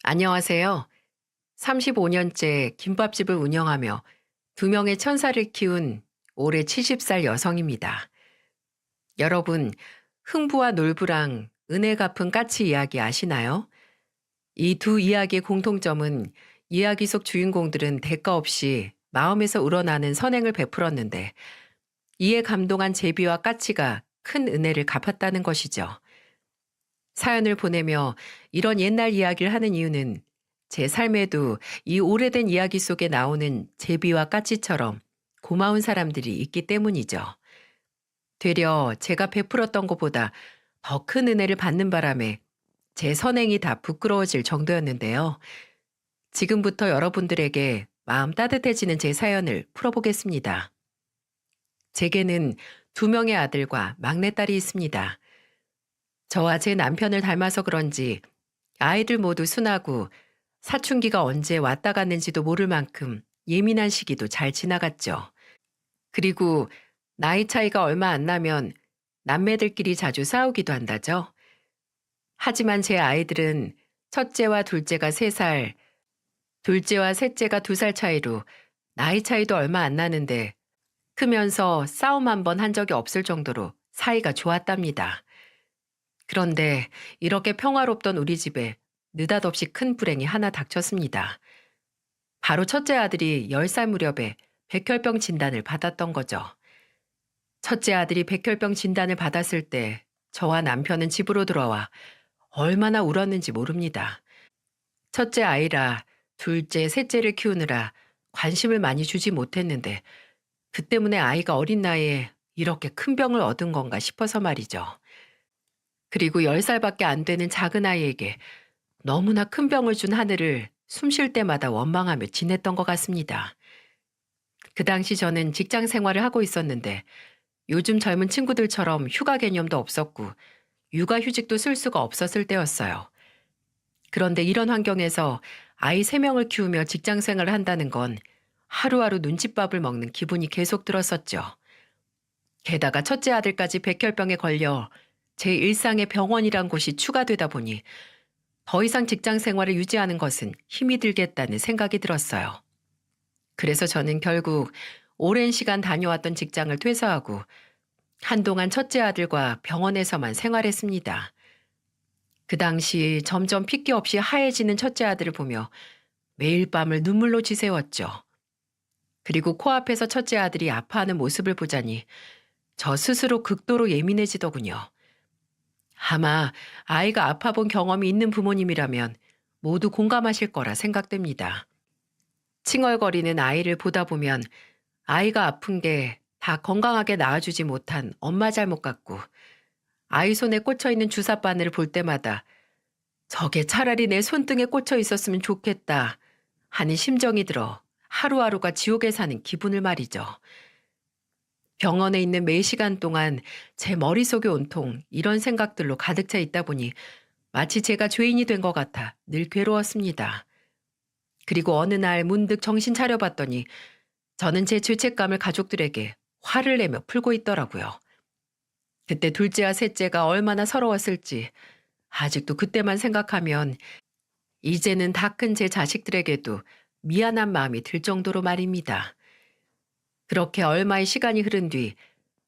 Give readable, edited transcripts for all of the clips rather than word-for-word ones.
안녕하세요. 35년째 김밥집을 운영하며 두 명의 천사를 키운 올해 70살 여성입니다. 여러분, 흥부와 놀부랑 은혜 갚은 까치 이야기 아시나요? 이 두 이야기의 공통점은 이야기 속 주인공들은 대가 없이 마음에서 우러나는 선행을 베풀었는데 이에 감동한 제비와 까치가 큰 은혜를 갚았다는 것이죠. 사연을 보내며 이런 옛날 이야기를 하는 이유는 제 삶에도 이 오래된 이야기 속에 나오는 제비와 까치처럼 고마운 사람들이 있기 때문이죠. 되려 제가 베풀었던 것보다 더 큰 은혜를 받는 바람에 제 선행이 다 부끄러워질 정도였는데요. 지금부터 여러분들에게 마음 따뜻해지는 제 사연을 풀어보겠습니다. 제게는 두 명의 아들과 막내딸이 있습니다. 저와 제 남편을 닮아서 그런지 아이들 모두 순하고 사춘기가 언제 왔다 갔는지도 모를 만큼 예민한 시기도 잘 지나갔죠. 그리고 나이 차이가 얼마 안 나면 남매들끼리 자주 싸우기도 한다죠. 하지만 제 아이들은 첫째와 둘째가 3살, 둘째와 셋째가 2살 차이로 나이 차이도 얼마 안 나는데 크면서 싸움 한 번 한 적이 없을 정도로 사이가 좋았답니다. 그런데 이렇게 평화롭던 우리 집에 느닷없이 큰 불행이 하나 닥쳤습니다. 바로 첫째 아들이 10살 무렵에 백혈병 진단을 받았던 거죠. 첫째 아들이 백혈병 진단을 받았을 때 저와 남편은 집으로 들어와 얼마나 울었는지 모릅니다. 첫째 아이라 둘째, 셋째를 키우느라 관심을 많이 주지 못했는데 그 때문에 아이가 어린 나이에 이렇게 큰 병을 얻은 건가 싶어서 말이죠. 그리고 10살밖에 안 되는 작은 아이에게 너무나 큰 병을 준 하늘을 숨 쉴 때마다 원망하며 지냈던 것 같습니다. 그 당시 저는 직장 생활을 하고 있었는데 요즘 젊은 친구들처럼 휴가 개념도 없었고 육아휴직도 쓸 수가 없었을 때였어요. 그런데 이런 환경에서 아이 3명을 키우며 직장 생활을 한다는 건 하루하루 눈칫밥을 먹는 기분이 계속 들었었죠. 게다가 첫째 아들까지 백혈병에 걸려 제 일상에 병원이란 곳이 추가되다 보니 더 이상 직장 생활을 유지하는 것은 힘이 들겠다는 생각이 들었어요. 그래서 저는 결국 오랜 시간 다녀왔던 직장을 퇴사하고 한동안 첫째 아들과 병원에서만 생활했습니다. 그 당시 점점 핏기 없이 하얘지는 첫째 아들을 보며 매일 밤을 눈물로 지새웠죠. 그리고 코앞에서 첫째 아들이 아파하는 모습을 보자니 저 스스로 극도로 예민해지더군요. 아마 아이가 아파 본 경험이 있는 부모님이라면 모두 공감하실 거라 생각됩니다. 칭얼거리는 아이를 보다 보면 아이가 아픈 게 다 건강하게 나아주지 못한 엄마 잘못 같고 아이 손에 꽂혀 있는 주사 바늘을 볼 때마다 저게 차라리 내 손등에 꽂혀 있었으면 좋겠다 하는 심정이 들어 하루하루가 지옥에 사는 기분을 말이죠. 병원에 있는 매 시간 동안 제 머릿속에 온통 이런 생각들로 가득 차 있다 보니 마치 제가 죄인이 된 것 같아 늘 괴로웠습니다. 그리고 어느 날 문득 정신 차려봤더니 저는 제 죄책감을 가족들에게 화를 내며 풀고 있더라고요. 그때 둘째와 셋째가 얼마나 서러웠을지 아직도 그때만 생각하면 이제는 다 큰 제 자식들에게도 미안한 마음이 들 정도로 말입니다. 그렇게 얼마의 시간이 흐른 뒤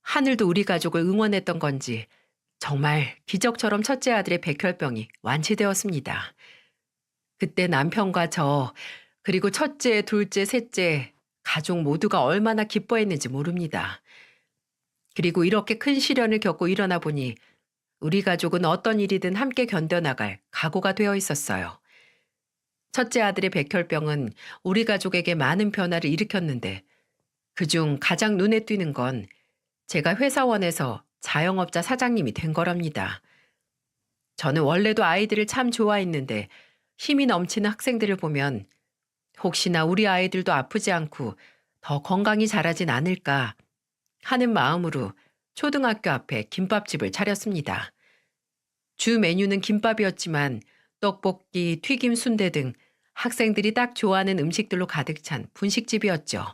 하늘도 우리 가족을 응원했던 건지 정말 기적처럼 첫째 아들의 백혈병이 완치되었습니다. 그때 남편과 저 그리고 첫째, 둘째, 셋째 가족 모두가 얼마나 기뻐했는지 모릅니다. 그리고 이렇게 큰 시련을 겪고 일어나 보니 우리 가족은 어떤 일이든 함께 견뎌나갈 각오가 되어 있었어요. 첫째 아들의 백혈병은 우리 가족에게 많은 변화를 일으켰는데 그중 가장 눈에 띄는 건 제가 회사원에서 자영업자 사장님이 된 거랍니다. 저는 원래도 아이들을 참 좋아했는데 힘이 넘치는 학생들을 보면 혹시나 우리 아이들도 아프지 않고 더 건강히 자라진 않을까 하는 마음으로 초등학교 앞에 김밥집을 차렸습니다. 주 메뉴는 김밥이었지만 떡볶이, 튀김 순대 등 학생들이 딱 좋아하는 음식들로 가득 찬 분식집이었죠.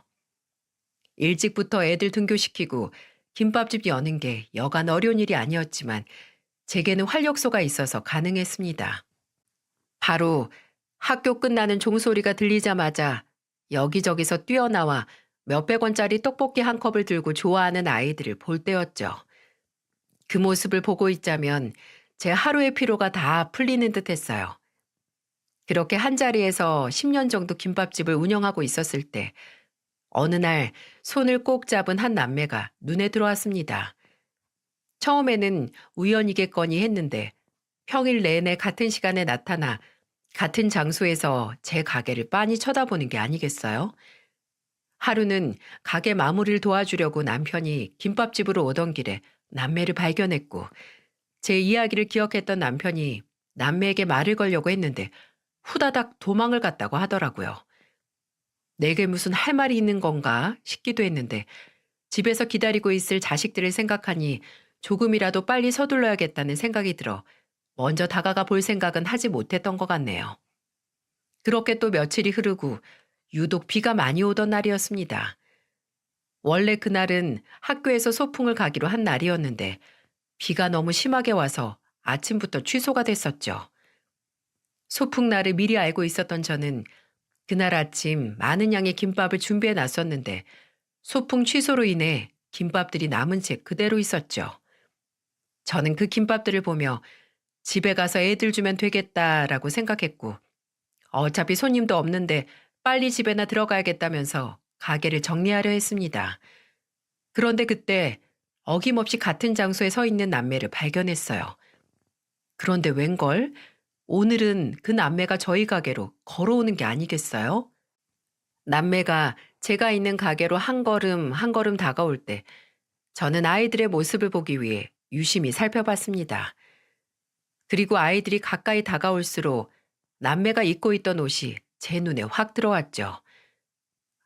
일찍부터 애들 등교시키고 김밥집 여는 게 여간 어려운 일이 아니었지만 제게는 활력소가 있어서 가능했습니다. 바로 학교 끝나는 종소리가 들리자마자 여기저기서 뛰어나와 몇백 원짜리 떡볶이 한 컵을 들고 좋아하는 아이들을 볼 때였죠. 그 모습을 보고 있자면 제 하루의 피로가 다 풀리는 듯 했어요. 그렇게 한자리에서 10년 정도 김밥집을 운영하고 있었을 때 어느 날 손을 꼭 잡은 한 남매가 눈에 들어왔습니다. 처음에는 우연이겠거니 했는데 평일 내내 같은 시간에 나타나 같은 장소에서 제 가게를 빤히 쳐다보는 게 아니겠어요? 하루는 가게 마무리를 도와주려고 남편이 김밥집으로 오던 길에 남매를 발견했고 제 이야기를 기억했던 남편이 남매에게 말을 걸려고 했는데 후다닥 도망을 갔다고 하더라고요. 내게 무슨 할 말이 있는 건가 싶기도 했는데 집에서 기다리고 있을 자식들을 생각하니 조금이라도 빨리 서둘러야겠다는 생각이 들어 먼저 다가가 볼 생각은 하지 못했던 것 같네요. 그렇게 또 며칠이 흐르고 유독 비가 많이 오던 날이었습니다. 원래 그날은 학교에서 소풍을 가기로 한 날이었는데 비가 너무 심하게 와서 아침부터 취소가 됐었죠. 소풍 날을 미리 알고 있었던 저는 그날 아침 많은 양의 김밥을 준비해 놨었는데 소풍 취소로 인해 김밥들이 남은 채 그대로 있었죠. 저는 그 김밥들을 보며 집에 가서 애들 주면 되겠다라고 생각했고 어차피 손님도 없는데 빨리 집에나 들어가야겠다면서 가게를 정리하려 했습니다. 그런데 그때 어김없이 같은 장소에 서 있는 남매를 발견했어요. 그런데 웬걸? 오늘은 그 남매가 저희 가게로 걸어오는 게 아니겠어요? 남매가 제가 있는 가게로 한 걸음 한 걸음 다가올 때 저는 아이들의 모습을 보기 위해 유심히 살펴봤습니다. 그리고 아이들이 가까이 다가올수록 남매가 입고 있던 옷이 제 눈에 확 들어왔죠.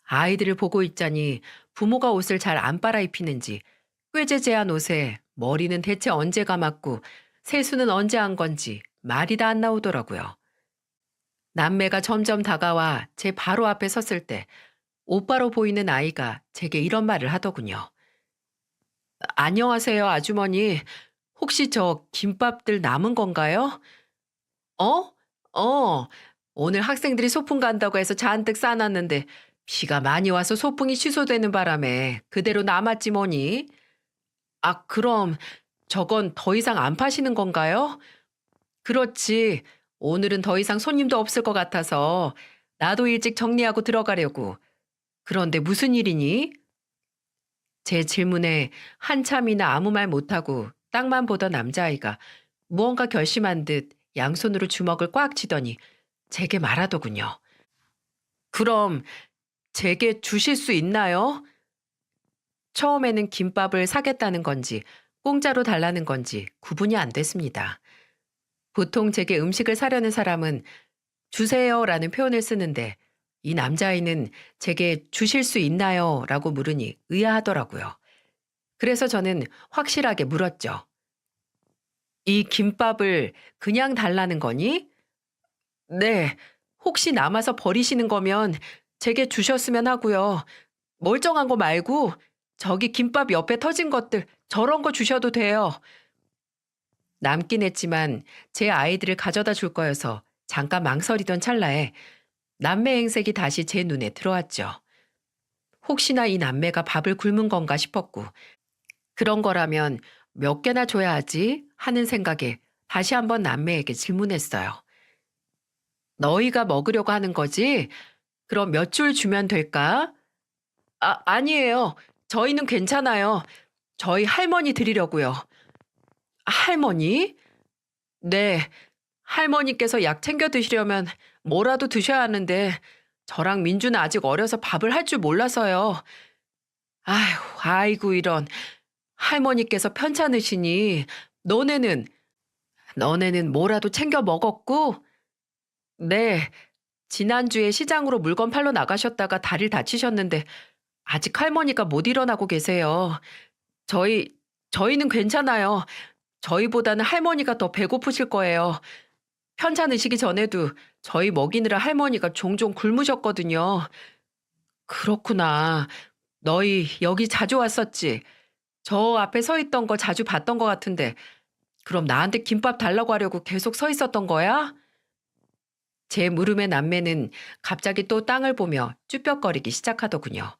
아이들을 보고 있자니 부모가 옷을 잘 안 빨아입히는지 꾀재재한 옷에 머리는 대체 언제 감았고 세수는 언제 한 건지 말이 다 안 나오더라고요. 남매가 점점 다가와 제 바로 앞에 섰을 때 오빠로 보이는 아이가 제게 이런 말을 하더군요. 안녕하세요, 아주머니. 혹시 저 김밥들 남은 건가요? 어? 어. 오늘 학생들이 소풍 간다고 해서 잔뜩 싸놨는데 비가 많이 와서 소풍이 취소되는 바람에 그대로 남았지 뭐니. 아, 그럼 저건 더 이상 안 파시는 건가요? 그렇지. 오늘은 더 이상 손님도 없을 것 같아서 나도 일찍 정리하고 들어가려고. 그런데 무슨 일이니? 제 질문에 한참이나 아무 말 못하고 땅만 보던 남자아이가 무언가 결심한 듯 양손으로 주먹을 꽉 쥐더니 제게 말하더군요. 그럼 제게 주실 수 있나요? 처음에는 김밥을 사겠다는 건지 공짜로 달라는 건지 구분이 안 됐습니다. 보통 제게 음식을 사려는 사람은 주세요라는 표현을 쓰는데 이 남자아이는 제게 주실 수 있나요? 라고 물으니 의아하더라고요. 그래서 저는 확실하게 물었죠. 이 김밥을 그냥 달라는 거니? 네. 혹시 남아서 버리시는 거면 제게 주셨으면 하고요. 멀쩡한 거 말고 저기 김밥 옆에 터진 것들 저런 거 주셔도 돼요. 남긴 했지만 제 아이들을 가져다 줄 거여서 잠깐 망설이던 찰나에 남매 행색이 다시 제 눈에 들어왔죠. 혹시나 이 남매가 밥을 굶은 건가 싶었고 그런 거라면 몇 개나 줘야 하지 하는 생각에 다시 한번 남매에게 질문했어요. 너희가 먹으려고 하는 거지? 그럼 몇 줄 주면 될까? 아, 아니에요. 저희는 괜찮아요. 저희 할머니 드리려고요. 할머니? 네. 할머니께서 약 챙겨 드시려면 뭐라도 드셔야 하는데 저랑 민주는 아직 어려서 밥을 할 줄 몰라서요. 아휴, 아이고 이런. 할머니께서 편찮으시니 너네는 너네는 뭐라도 챙겨 먹었고? 네. 지난주에 시장으로 물건 팔러 나가셨다가 다리를 다치셨는데 아직 할머니가 못 일어나고 계세요. 저희 저희는 괜찮아요. 저희보다는 할머니가 더 배고프실 거예요. 편찮으시기 전에도 저희 먹이느라 할머니가 종종 굶으셨거든요. 그렇구나. 너희 여기 자주 왔었지? 저 앞에 서 있던 거 자주 봤던 것 같은데 그럼 나한테 김밥 달라고 하려고 계속 서 있었던 거야? 제 물음의 남매는 갑자기 또 땅을 보며 쭈뼛거리기 시작하더군요.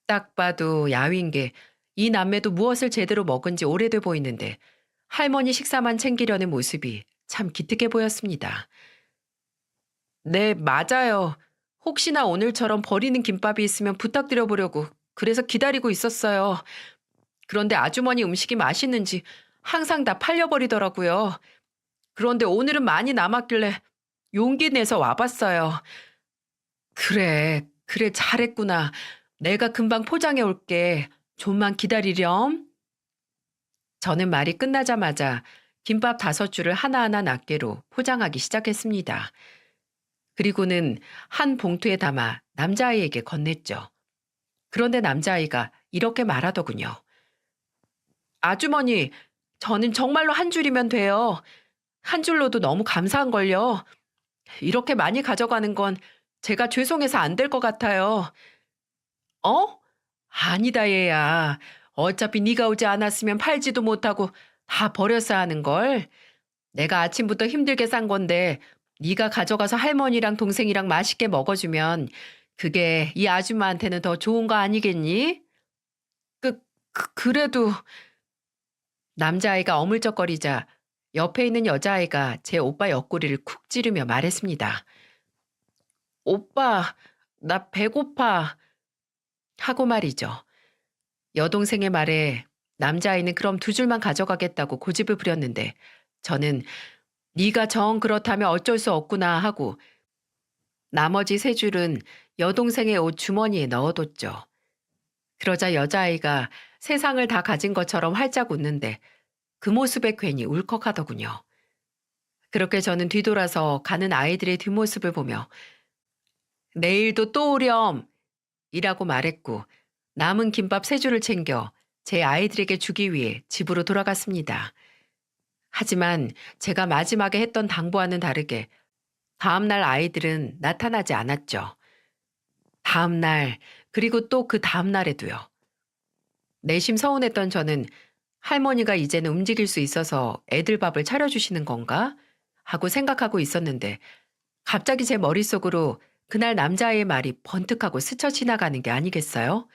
딱 봐도 야윈 게 이 남매도 무엇을 제대로 먹은 지 오래돼 보이는데 할머니 식사만 챙기려는 모습이 참 기특해 보였습니다. 네, 맞아요. 혹시나 오늘처럼 버리는 김밥이 있으면 부탁드려 보려고 그래서 기다리고 있었어요. 그런데 아주머니 음식이 맛있는지 항상 다 팔려버리더라고요. 그런데 오늘은 많이 남았길래 용기 내서 와봤어요. 그래, 그래, 잘했구나. 내가 금방 포장해 올게. 좀만 기다리렴. 저는 말이 끝나자마자 김밥 5줄을 하나하나 낱개로 포장하기 시작했습니다. 그리고는 한 봉투에 담아 남자아이에게 건넸죠. 그런데 남자아이가 이렇게 말하더군요. 아주머니, 저는 정말로 한 줄이면 돼요. 한 줄로도 너무 감사한걸요. 이렇게 많이 가져가는 건 제가 죄송해서 안 될 것 같아요. 어? 아니다 얘야. 어차피 네가 오지 않았으면 팔지도 못하고 다 버렸어야 하는 걸. 내가 아침부터 힘들게 싼 건데 네가 가져가서 할머니랑 동생이랑 맛있게 먹어주면 그게 이 아줌마한테는 더 좋은 거 아니겠니? 그래도 남자아이가 어물쩍거리자 옆에 있는 여자아이가 제 오빠 옆구리를 쿡 찌르며 말했습니다. 오빠, 나 배고파. 하고 말이죠. 여동생의 말에 남자아이는 그럼 2줄만 가져가겠다고 고집을 부렸는데 저는 네가 정 그렇다면 어쩔 수 없구나 하고 나머지 3줄은 여동생의 옷 주머니에 넣어뒀죠. 그러자 여자아이가 세상을 다 가진 것처럼 활짝 웃는데 그 모습에 괜히 울컥하더군요. 그렇게 저는 뒤돌아서 가는 아이들의 뒷모습을 보며 내일도 또 오렴! 이라고 말했고 남은 김밥 3줄을 챙겨 제 아이들에게 주기 위해 집으로 돌아갔습니다. 하지만 제가 마지막에 했던 당부와는 다르게 다음날 아이들은 나타나지 않았죠. 다음날 그리고 또 그 다음날에도요. 내심 서운했던 저는 할머니가 이제는 움직일 수 있어서 애들 밥을 차려주시는 건가? 하고 생각하고 있었는데 갑자기 제 머릿속으로 그날 남자아이의 말이 번뜩하고 스쳐 지나가는 게 아니겠어요?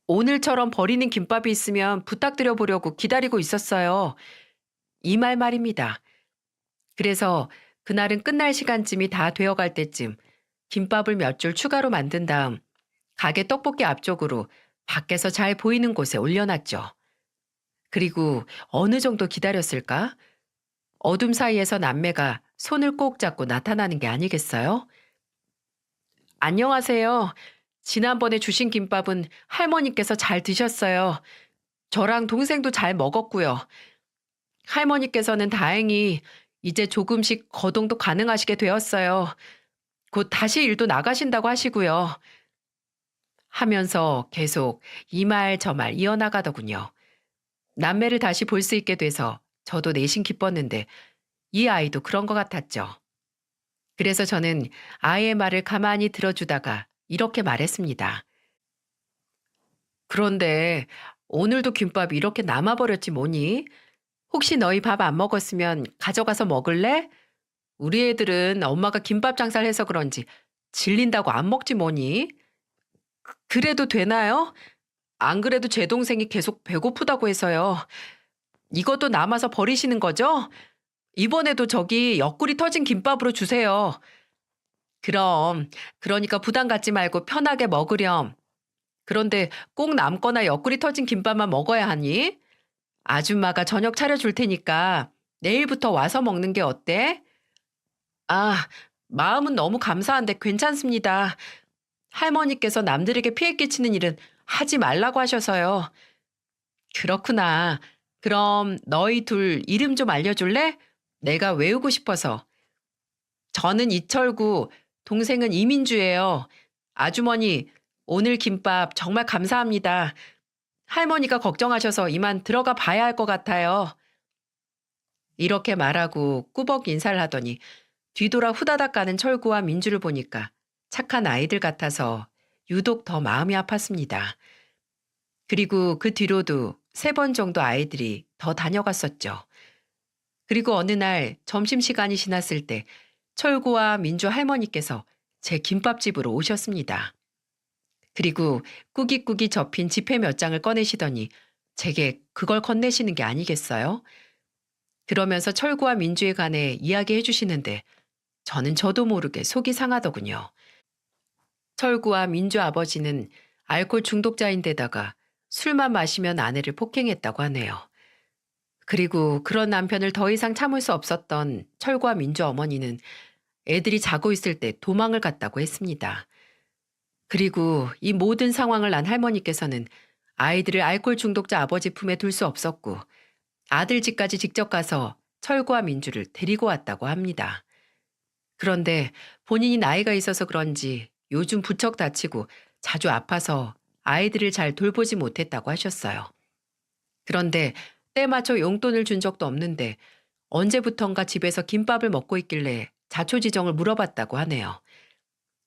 오늘처럼 버리는 김밥이 있으면 부탁드려 보려고 기다리고 있었어요. 이 말입니다. 그래서 그날은 끝날 시간쯤이 다 되어갈 때쯤 김밥을 몇 줄 추가로 만든 다음 가게 떡볶이 앞쪽으로 밖에서 잘 보이는 곳에 올려놨죠. 그리고 어느 정도 기다렸을까? 어둠 사이에서 남매가 손을 꼭 잡고 나타나는 게 아니겠어요? 안녕하세요. 지난번에 주신 김밥은 할머니께서 잘 드셨어요. 저랑 동생도 잘 먹었고요. 할머니께서는 다행히 이제 조금씩 거동도 가능하시게 되었어요. 곧 다시 일도 나가신다고 하시고요. 하면서 계속 이 말 저 말 이어나가더군요. 남매를 다시 볼 수 있게 돼서 저도 내심 기뻤는데 이 아이도 그런 것 같았죠. 그래서 저는 아이의 말을 가만히 들어주다가 이렇게 말했습니다. 그런데 오늘도 김밥이 이렇게 남아버렸지 뭐니? 혹시 너희 밥 안 먹었으면 가져가서 먹을래? 우리 애들은 엄마가 김밥 장사를 해서 그런지 질린다고 안 먹지 뭐니? 그래도 되나요? 안 그래도 제 동생이 계속 배고프다고 해서요. 이것도 남아서 버리시는 거죠? 이번에도 저기 옆구리 터진 김밥으로 주세요. 그럼, 그러니까 부담 갖지 말고 편하게 먹으렴. 그런데 꼭 남거나 옆구리 터진 김밥만 먹어야 하니? 아줌마가 저녁 차려줄 테니까 내일부터 와서 먹는 게 어때? 아, 마음은 너무 감사한데 괜찮습니다. 할머니께서 남들에게 피해 끼치는 일은 하지 말라고 하셔서요. 그렇구나. 그럼 너희 둘 이름 좀 알려줄래? 내가 외우고 싶어서. 저는 이철구, 동생은 이민주예요. 아주머니, 오늘 김밥 정말 감사합니다. 할머니가 걱정하셔서 이만 들어가 봐야 할 것 같아요. 이렇게 말하고 꾸벅 인사를 하더니 뒤돌아 후다닥 가는 철구와 민주를 보니까 착한 아이들 같아서 유독 더 마음이 아팠습니다. 그리고 그 뒤로도 3번 정도 아이들이 더 다녀갔었죠. 그리고 어느 날 점심시간이 지났을 때 철구와 민주 할머니께서 제 김밥집으로 오셨습니다. 그리고 꾸깃꾸깃 접힌 지폐 몇 장을 꺼내시더니 제게 그걸 건네시는 게 아니겠어요? 그러면서 철구와 민주에 관해 이야기해 주시는데 저도 모르게 속이 상하더군요. 철구와 민주 아버지는 알코올 중독자인데다가 술만 마시면 아내를 폭행했다고 하네요. 그리고 그런 남편을 더 이상 참을 수 없었던 철구와 민주 어머니는 애들이 자고 있을 때 도망을 갔다고 했습니다. 그리고 이 모든 상황을 안 할머니께서는 아이들을 알코올 중독자 아버지 품에 둘 수 없었고 아들 집까지 직접 가서 철구와 민주를 데리고 왔다고 합니다. 그런데 본인이 나이가 있어서 그런지 요즘 부쩍 다치고 자주 아파서 아이들을 잘 돌보지 못했다고 하셨어요. 그런데 때 맞춰 용돈을 준 적도 없는데 언제부턴가 집에서 김밥을 먹고 있길래 자초지정을 물어봤다고 하네요.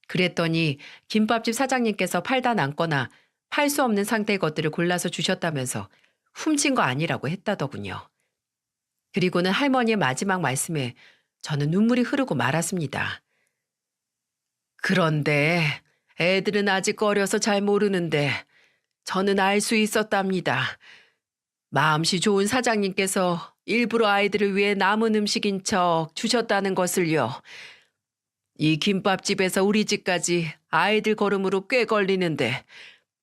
그랬더니 김밥집 사장님께서 팔다 남거나 팔 수 없는 상태의 것들을 골라서 주셨다면서 훔친 거 아니라고 했다더군요. 그리고는 할머니의 마지막 말씀에 저는 눈물이 흐르고 말았습니다. 그런데 애들은 아직 어려서 잘 모르는데 저는 알 수 있었답니다. 마음씨 좋은 사장님께서 일부러 아이들을 위해 남은 음식인 척 주셨다는 것을요. 이 김밥집에서 우리 집까지 아이들 걸음으로 꽤 걸리는데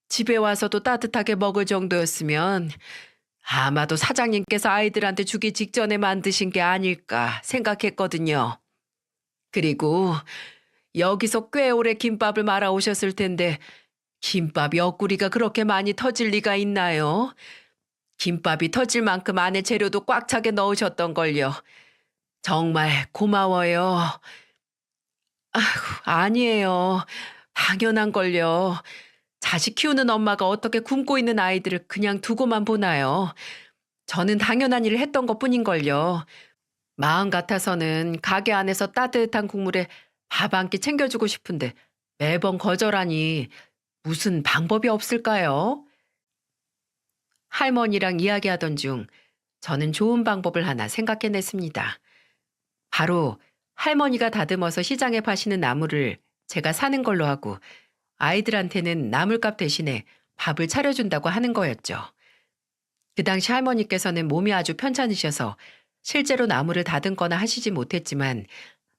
집에 와서도 따뜻하게 먹을 정도였으면 아마도 사장님께서 아이들한테 주기 직전에 만드신 게 아닐까 생각했거든요. 그리고 여기서 꽤 오래 김밥을 말아 오셨을 텐데 김밥 옆구리가 그렇게 많이 터질 리가 있나요? 김밥이 터질 만큼 안에 재료도 꽉 차게 넣으셨던걸요. 정말 고마워요. 아니에요. 당연한걸요. 자식 키우는 엄마가 어떻게 굶고 있는 아이들을 그냥 두고만 보나요? 저는 당연한 일을 했던 것뿐인걸요. 마음 같아서는 가게 안에서 따뜻한 국물에 밥 한 끼 챙겨주고 싶은데 매번 거절하니 무슨 방법이 없을까요? 할머니랑 이야기하던 중 저는 좋은 방법을 하나 생각해냈습니다. 바로 할머니가 다듬어서 시장에 파시는 나물을 제가 사는 걸로 하고 아이들한테는 나물값 대신에 밥을 차려준다고 하는 거였죠. 그 당시 할머니께서는 몸이 아주 편찮으셔서 실제로 나물을 다듬거나 하시지 못했지만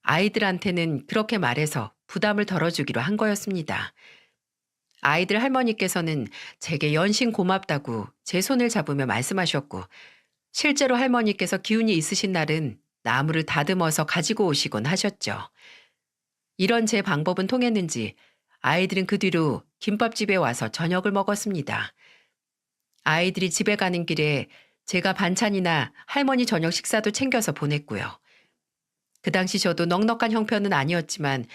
아이들한테는 그렇게 말해서 부담을 덜어주기로 한 거였습니다. 아이들 할머니께서는 제게 연신 고맙다고 제 손을 잡으며 말씀하셨고 실제로 할머니께서 기운이 있으신 날은 나물을 다듬어서 가지고 오시곤 하셨죠. 이런 제 방법은 통했는지 아이들은 그 뒤로 김밥집에 와서 저녁을 먹었습니다. 아이들이 집에 가는 길에 제가 반찬이나 할머니 저녁 식사도 챙겨서 보냈고요. 그 당시 저도 넉넉한 형편은 아니었지만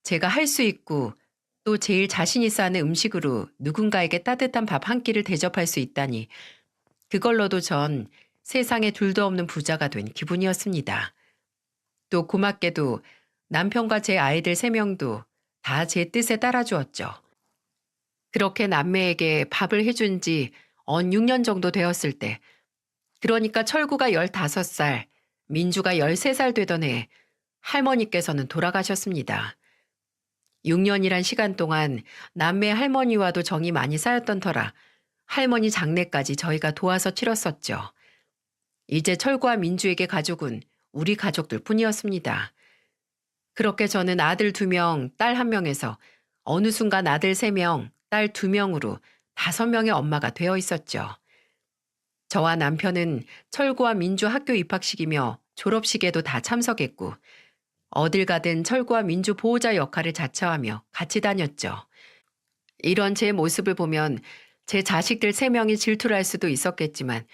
제가 할 수 있고 또 제일 자신 있어 하는 음식으로 누군가에게 따뜻한 밥 한 끼를 대접할 수 있다니 그걸로도 전 세상에 둘도 없는 부자가 된 기분이었습니다. 또 고맙게도 남편과 제 아이들 3명도 다 제 뜻에 따라주었죠. 그렇게 남매에게 밥을 해준 지 언 6년 정도 되었을 때, 그러니까 철구가 15살, 민주가 13살 되던 해 할머니께서는 돌아가셨습니다. 6년이란 시간 동안 남매 할머니와도 정이 많이 쌓였던 터라 할머니 장례까지 저희가 도와서 치렀었죠. 이제 철구와 민주에게 가족은 우리 가족들 뿐이었습니다. 그렇게 저는 아들 2명, 딸 1명에서 어느 순간 아들 3명, 딸 2명으로 5명의 엄마가 되어 있었죠. 저와 남편은 철구와 민주 학교 입학식이며 졸업식에도 다 참석했고 어딜 가든 철구와 민주 보호자 역할을 자처하며 같이 다녔죠. 이런 제 모습을 보면 제 자식들 3명이 질투를 할 수도 있었겠지만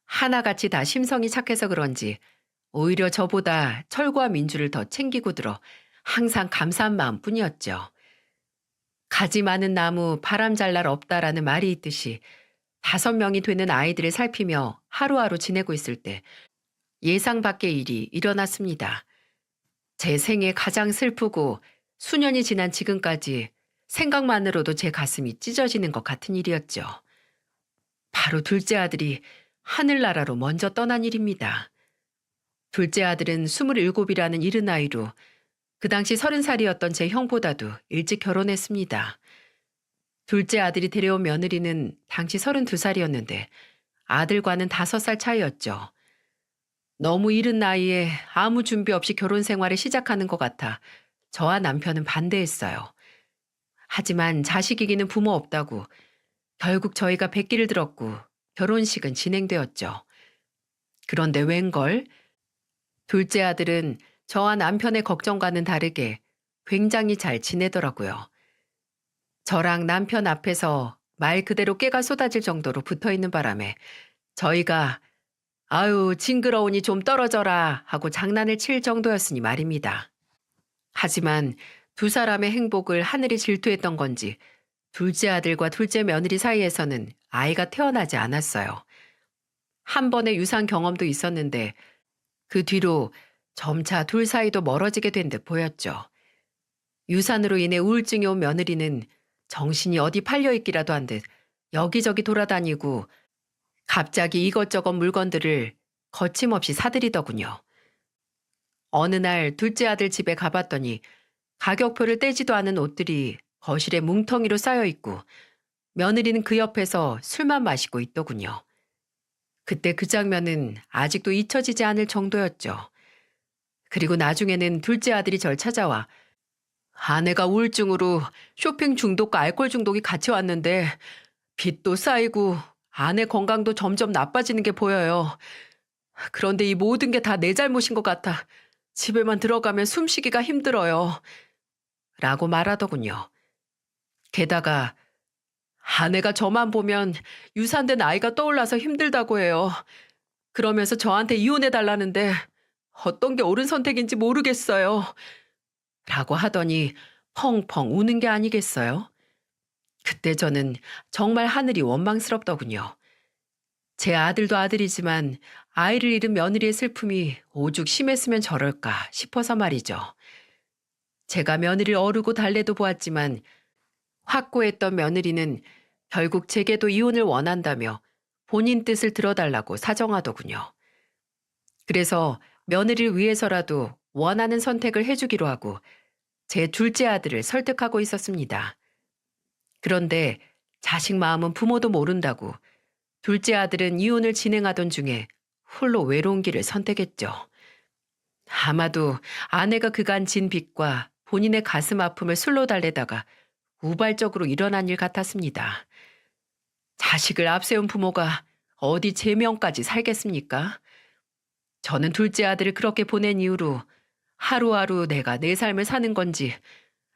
하나같이 다 심성이 착해서 그런지 오히려 저보다 철구와 민주를 더 챙기고 들어 항상 감사한 마음뿐이었죠. 가지 많은 나무 바람 잘 날 없다라는 말이 있듯이 5명이 되는 아이들을 살피며 하루하루 지내고 있을 때 예상 밖의 일이 일어났습니다. 제 생에 가장 슬프고 수년이 지난 지금까지 생각만으로도 제 가슴이 찢어지는 것 같은 일이었죠. 바로 둘째 아들이 하늘나라로 먼저 떠난 일입니다. 둘째 아들은 27이라는 이른 나이로 그 당시 30살이었던 제 형보다도 일찍 결혼했습니다. 둘째 아들이 데려온 며느리는 당시 32살이었는데 아들과는 5살 차이였죠. 너무 이른 나이에 아무 준비 없이 결혼 생활을 시작하는 것 같아 저와 남편은 반대했어요. 하지만 자식 이기는 부모 없다고 결국 저희가 백기를 들었고 결혼식은 진행되었죠. 그런데 웬걸? 둘째 아들은 저와 남편의 걱정과는 다르게 굉장히 잘 지내더라고요. 저랑 남편 앞에서 말 그대로 깨가 쏟아질 정도로 붙어 있는 바람에 저희가 아유, 징그러우니 좀 떨어져라 하고 장난을 칠 정도였으니 말입니다. 하지만 두 사람의 행복을 하늘이 질투했던 건지 둘째 아들과 둘째 며느리 사이에서는 아이가 태어나지 않았어요. 한 번의 유산 경험도 있었는데 그 뒤로 점차 둘 사이도 멀어지게 된 듯 보였죠. 유산으로 인해 우울증이 온 며느리는 정신이 어디 팔려있기라도 한 듯 여기저기 돌아다니고 갑자기 이것저것 물건들을 거침없이 사들이더군요. 어느 날 둘째 아들 집에 가봤더니 가격표를 떼지도 않은 옷들이 거실에 뭉텅이로 쌓여 있고 며느리는 그 옆에서 술만 마시고 있더군요. 그때 그 장면은 아직도 잊혀지지 않을 정도였죠. 그리고 나중에는 둘째 아들이 절 찾아와 아내가 우울증으로 쇼핑 중독과 알코올 중독이 같이 왔는데 빚도 쌓이고 아내 건강도 점점 나빠지는 게 보여요. 그런데 이 모든 게 다 내 잘못인 것 같아. 집에만 들어가면 숨쉬기가 힘들어요. 라고 말하더군요. 게다가 아내가 저만 보면 유산된 아이가 떠올라서 힘들다고 해요. 그러면서 저한테 이혼해달라는데 어떤 게 옳은 선택인지 모르겠어요. 라고 하더니 펑펑 우는 게 아니겠어요? 그때 저는 정말 하늘이 원망스럽더군요. 제 아들도 아들이지만 아이를 잃은 며느리의 슬픔이 오죽 심했으면 저럴까 싶어서 말이죠. 제가 며느리를 어르고 달래도 보았지만 확고했던 며느리는 결국 제게도 이혼을 원한다며 본인 뜻을 들어달라고 사정하더군요. 그래서 며느리를 위해서라도 원하는 선택을 해주기로 하고 제 둘째 아들을 설득하고 있었습니다. 그런데 자식 마음은 부모도 모른다고 둘째 아들은 이혼을 진행하던 중에 홀로 외로운 길을 선택했죠. 아마도 아내가 그간 진 빚과 본인의 가슴 아픔을 술로 달래다가 우발적으로 일어난 일 같았습니다. 자식을 앞세운 부모가 어디 제명까지 살겠습니까? 저는 둘째 아들을 그렇게 보낸 이후로 하루하루 내가 내 삶을 사는 건지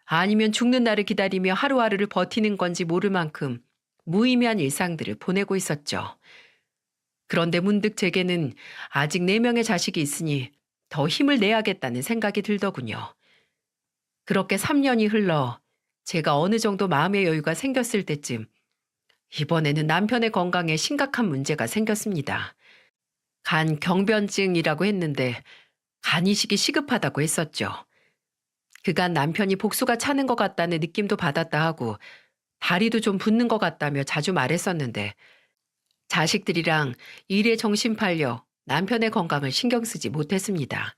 아니면 죽는 날을 기다리며 하루하루를 버티는 건지 모를 만큼 무의미한 일상들을 보내고 있었죠. 그런데 문득 제게는 아직 4명의 자식이 있으니 더 힘을 내야겠다는 생각이 들더군요. 그렇게 3년이 흘러 제가 어느 정도 마음의 여유가 생겼을 때쯤 이번에는 남편의 건강에 심각한 문제가 생겼습니다. 간 경변증이라고 했는데 간 이식이 시급하다고 했었죠. 그간 남편이 복수가 차는 것 같다는 느낌도 받았다 하고 다리도 좀 붓는 것 같다며 자주 말했었는데 자식들이랑 일에 정신 팔려 남편의 건강을 신경 쓰지 못했습니다.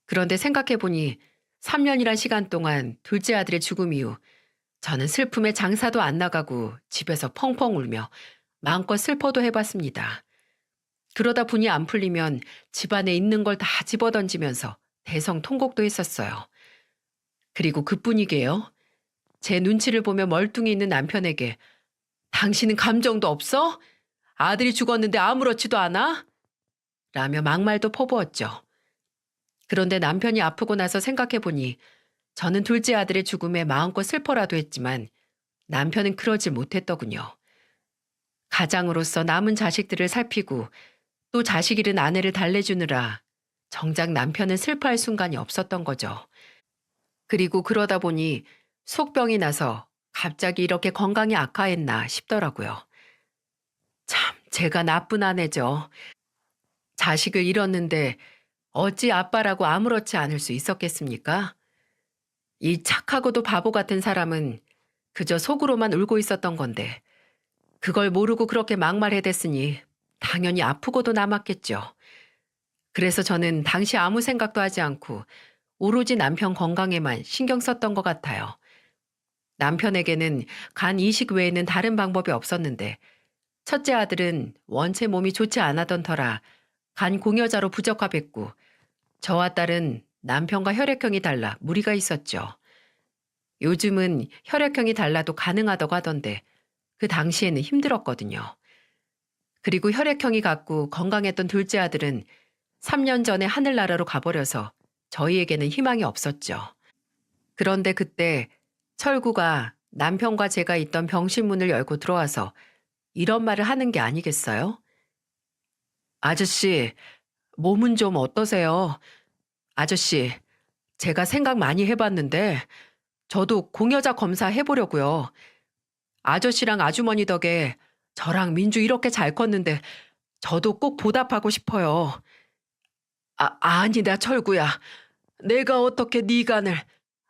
그런데 생각해보니 3년이란 시간 동안 둘째 아들의 죽음 이후 저는 슬픔에 장사도 안 나가고 집에서 펑펑 울며 마음껏 슬퍼도 해봤습니다. 그러다 분이 안 풀리면 집안에 있는 걸 다 집어던지면서 대성통곡도 했었어요. 그리고 그뿐이게요. 제 눈치를 보며 멀뚱히 있는 남편에게 당신은 감정도 없어? 아들이 죽었는데 아무렇지도 않아? 라며 막말도 퍼부었죠. 그런데 남편이 아프고 나서 생각해보니 저는 둘째 아들의 죽음에 마음껏 슬퍼라도 했지만 남편은 그러질 못했더군요. 가장으로서 남은 자식들을 살피고 또 자식 잃은 아내를 달래주느라 정작 남편은 슬퍼할 순간이 없었던 거죠. 그리고 그러다 보니 속병이 나서 갑자기 이렇게 건강이 악화했나 싶더라고요. 참, 제가 나쁜 아내죠. 자식을 잃었는데 어찌 아빠라고 아무렇지 않을 수 있었겠습니까? 이 착하고도 바보 같은 사람은 그저 속으로만 울고 있었던 건데 그걸 모르고 그렇게 막말해댔으니 당연히 아프고도 남았겠죠. 그래서 저는 당시 아무 생각도 하지 않고 오로지 남편 건강에만 신경 썼던 것 같아요. 남편에게는 간 이식 외에는 다른 방법이 없었는데 첫째 아들은 원체 몸이 좋지 않았던 터라 간 공여자로 부적합했고 저와 딸은 남편과 혈액형이 달라 무리가 있었죠. 요즘은 혈액형이 달라도 가능하다고 하던데 그 당시에는 힘들었거든요. 그리고 혈액형이 같고 건강했던 둘째 아들은 3년 전에 하늘나라로 가버려서 저희에게는 희망이 없었죠. 그런데 그때 철구가 남편과 제가 있던 병실 문을 열고 들어와서 이런 말을 하는 게 아니겠어요? 아저씨, 몸은 좀 어떠세요? 아저씨, 제가 생각 많이 해봤는데 저도 공여자 검사 해보려고요. 아저씨랑 아주머니 덕에 저랑 민주 이렇게 잘 컸는데 저도 꼭 보답하고 싶어요. 아니다, 철구야. 내가 어떻게 네 간을.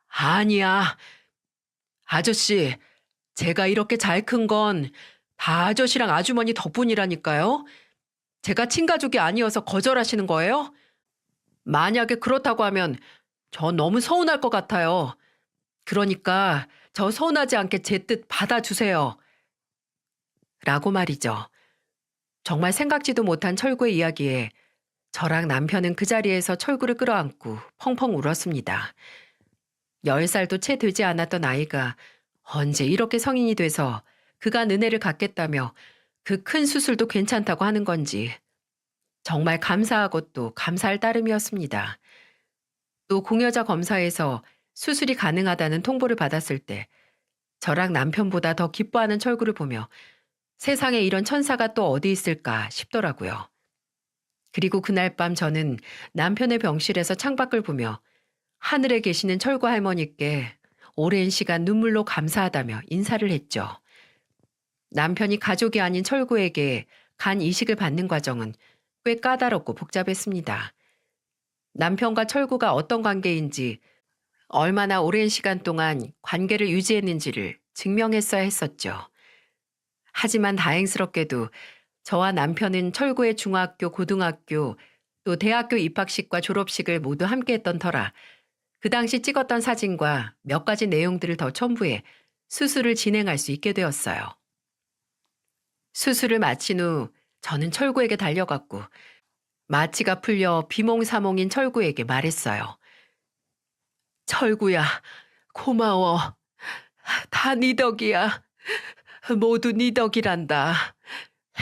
아니야. 아저씨, 제가 이렇게 잘 큰 건 다 아저씨랑 아주머니 덕분이라니까요. 제가 친가족이 아니어서 거절하시는 거예요? 만약에 그렇다고 하면 저 너무 서운할 것 같아요. 그러니까 저 서운하지 않게 제 뜻 받아주세요. 라고 말이죠. 정말 생각지도 못한 철구의 이야기에 저랑 남편은 그 자리에서 철구를 끌어안고 펑펑 울었습니다. 10살도 채 되지 않았던 아이가 언제 이렇게 성인이 돼서 그간 은혜를 갚겠다며 그 큰 수술도 괜찮다고 하는 건지 정말 감사하고 또 감사할 따름이었습니다. 또 공여자 검사에서 수술이 가능하다는 통보를 받았을 때 저랑 남편보다 더 기뻐하는 철구를 보며 세상에 이런 천사가 또 어디 있을까 싶더라고요. 그리고 그날 밤 저는 남편의 병실에서 창밖을 보며 하늘에 계시는 철구 할머니께 오랜 시간 눈물로 감사하다며 인사를 했죠. 남편이 가족이 아닌 철구에게 간 이식을 받는 과정은 꽤 까다롭고 복잡했습니다. 남편과 철구가 어떤 관계인지 얼마나 오랜 시간 동안 관계를 유지했는지를 증명했어야 했었죠. 하지만 다행스럽게도 저와 남편은 철구의 중학교, 고등학교, 또 대학교 입학식과 졸업식을 모두 함께 했던 터라 그 당시 찍었던 사진과 몇 가지 내용들을 더 첨부해 수술을 진행할 수 있게 되었어요. 수술을 마친 후 저는 철구에게 달려갔고 마취가 풀려 비몽사몽인 철구에게 말했어요. 철구야, 고마워. 다 네 덕이야. 모두 네 덕이란다.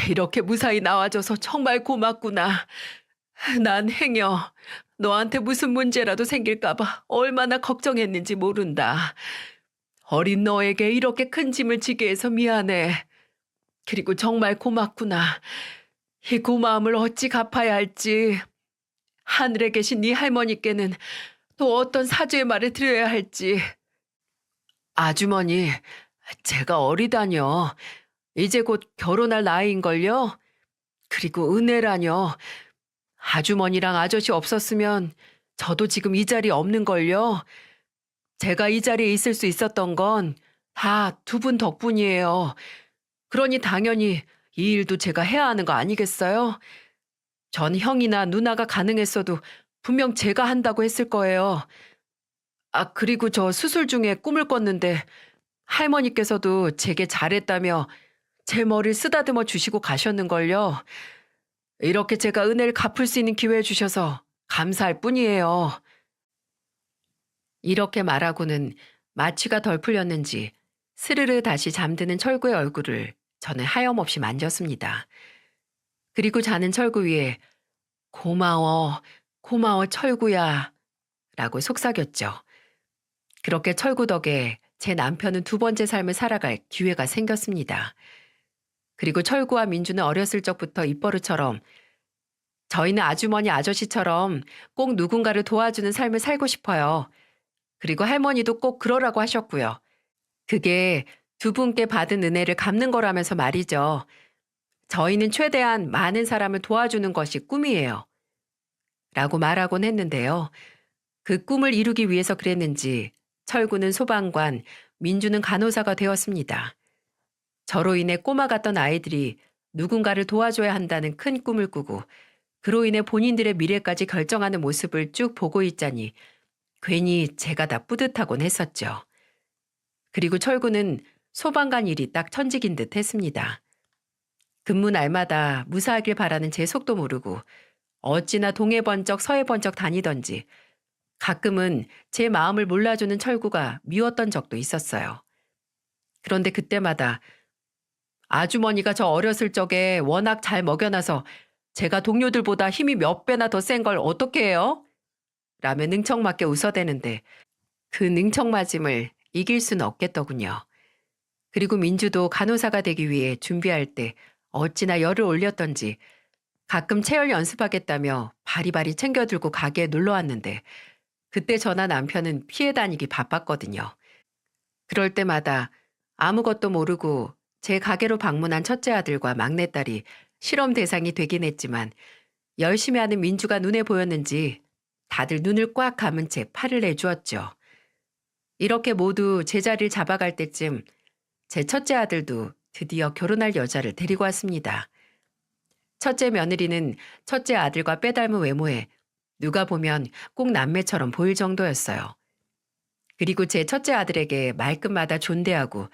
이렇게 무사히 나와줘서 정말 고맙구나. 난 행여 너한테 무슨 문제라도 생길까봐 얼마나 걱정했는지 모른다. 어린 너에게 이렇게 큰 짐을 지게 해서 미안해. 그리고 정말 고맙구나. 이 고마움을 어찌 갚아야 할지. 하늘에 계신 네 할머니께는 또 어떤 사죄의 말을 드려야 할지. 아주머니, 제가 어리다뇨. 이제 곧 결혼할 나이인걸요? 그리고 은혜라뇨. 아주머니랑 아저씨 없었으면 저도 지금 이 자리에 없는걸요. 제가 이 자리에 있을 수 있었던 건 다 두 분 덕분이에요. 그러니 당연히 이 일도 제가 해야 하는 거 아니겠어요? 전 형이나 누나가 가능했어도 분명 제가 한다고 했을 거예요. 그리고 저 수술 중에 꿈을 꿨는데 할머니께서도 제게 잘했다며 제 머리를 쓰다듬어 주시고 가셨는걸요. 이렇게 제가 은혜를 갚을 수 있는 기회 주셔서 감사할 뿐이에요. 이렇게 말하고는 마취가 덜 풀렸는지 스르르 다시 잠드는 철구의 얼굴을 저는 하염없이 만졌습니다. 그리고 자는 철구 위에 고마워, 고마워 철구야 라고 속삭였죠. 그렇게 철구 덕에 제 남편은 두 번째 삶을 살아갈 기회가 생겼습니다. 그리고 철구와 민주는 어렸을 적부터 입버릇처럼 저희는 아주머니 아저씨처럼 꼭 누군가를 도와주는 삶을 살고 싶어요. 그리고 할머니도 꼭 그러라고 하셨고요. 그게 두 분께 받은 은혜를 갚는 거라면서 말이죠. 저희는 최대한 많은 사람을 도와주는 것이 꿈이에요. 라고 말하곤 했는데요. 그 꿈을 이루기 위해서 그랬는지 철구는 소방관, 민주는 간호사가 되었습니다. 저로 인해 꼬마 같던 아이들이 누군가를 도와줘야 한다는 큰 꿈을 꾸고 그로 인해 본인들의 미래까지 결정하는 모습을 쭉 보고 있자니 괜히 제가 다 뿌듯하곤 했었죠. 그리고 철구는 소방관 일이 딱 천직인 듯 했습니다. 근무 날마다 무사하길 바라는 제 속도 모르고 어찌나 동해 번쩍 서해 번쩍 다니던지 가끔은 제 마음을 몰라주는 철구가 미웠던 적도 있었어요. 그런데 그때마다 아주머니가 저 어렸을 적에 워낙 잘 먹여놔서 제가 동료들보다 힘이 몇 배나 더 센 걸 어떻게 해요? 라며 능청맞게 웃어대는데 그 능청맞음을 이길 수는 없겠더군요. 그리고 민주도 간호사가 되기 위해 준비할 때 어찌나 열을 올렸던지 가끔 체열 연습하겠다며 바리바리 챙겨들고 가게에 놀러 왔는데 그때 저나 남편은 피해 다니기 바빴거든요. 그럴 때마다 아무것도 모르고 제 가게로 방문한 첫째 아들과 막내딸이 실험 대상이 되긴 했지만 열심히 하는 민주가 눈에 보였는지 다들 눈을 꽉 감은 채 팔을 내주었죠. 이렇게 모두 제자리를 잡아갈 때쯤 제 첫째 아들도 드디어 결혼할 여자를 데리고 왔습니다. 첫째 며느리는 첫째 아들과 빼닮은 외모에 누가 보면 꼭 남매처럼 보일 정도였어요. 그리고 제 첫째 아들에게 말끝마다 존대하고